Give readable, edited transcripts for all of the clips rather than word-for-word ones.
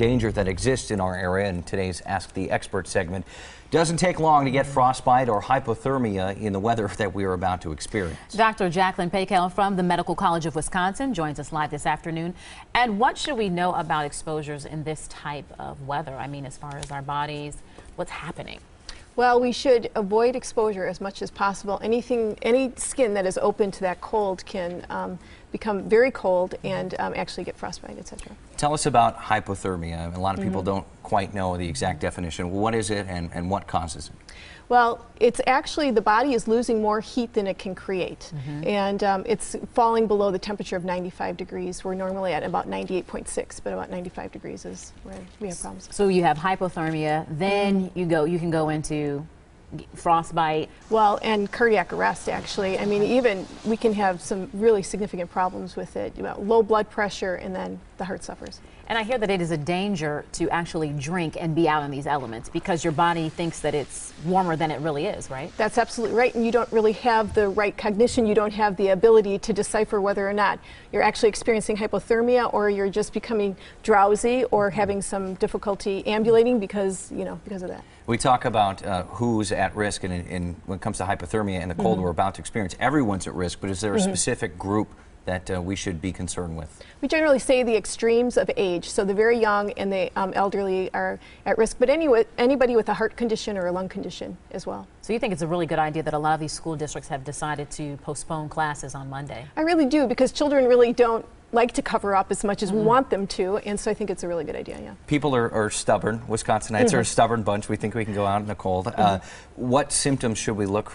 danger that exists in our area in today's Ask the Expert segment. Doesn't take long to get frostbite or hypothermia in the weather that we are about to experience. Dr. Jacqueline Paykel from the Medical College of Wisconsin joins us live this afternoon. And what should we know about exposures in this type of weather? I mean, as far as our bodies, what's happening? Well, we should avoid exposure as much as possible. Any skin that is open to that cold can become very cold and actually get frostbite, etc. Tell us about hypothermia. A lot of people don't quite know the exact definition. What is it and what causes it? Well, it's actually the body is losing more heat than it can create. And it's falling below the temperature of 95 degrees. We're normally at about 98.6, but about 95 degrees is where we have problems. So you have hypothermia, then you can go into frostbite. Well, and cardiac arrest, actually. I mean, even we can have some really significant problems with it. Low blood pressure, and then the heart suffers. And I hear that it is a danger to actually drink and be out in these elements because your body thinks that it's warmer than it really is, right? That's absolutely right, and you don't really have the right cognition. You don't have the ability to decipher whether or not you're actually experiencing hypothermia or you're just becoming drowsy or having some difficulty ambulating because of that. We talk about who's at risk when it comes to hypothermia and the cold we're about to experience. Everyone's at risk, but is there a specific group that we should be concerned with? We generally say the extremes of age, so the very young and the elderly are at risk, but anybody with a heart condition or a lung condition as well. So you think it's a really good idea that a lot of these school districts have decided to postpone classes on Monday? I really do, because children really don't like to cover up as much as we want them to, and so I think it's a really good idea, yeah. People are stubborn. Wisconsinites are a stubborn bunch. We think we can go out in the cold. What symptoms should we look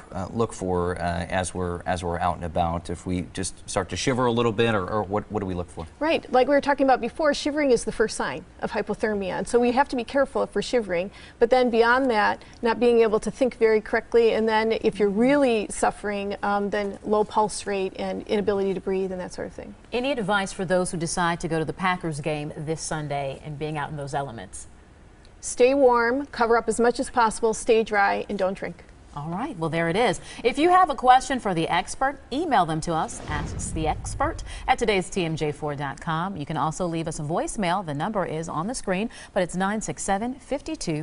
for as we're out and about? If we just start to shiver a little bit, or what do we look for? Right, like we were talking about before, shivering is the first sign of hypothermia, and so we have to be careful if we're shivering, but then beyond that, not being able to think very correctly, and then if you're really suffering, then low pulse rate and inability to breathe and that sort of thing. Any advice for those who decide to go to the Packers game this Sunday and being out in those elements? Stay warm, cover up as much as possible, stay dry, and don't drink. All right, well, there it is. If you have a question for the expert, email them to us, asktheexpert@todaystmj4.com. You can also leave us a voicemail. The number is on the screen, but it's 967-52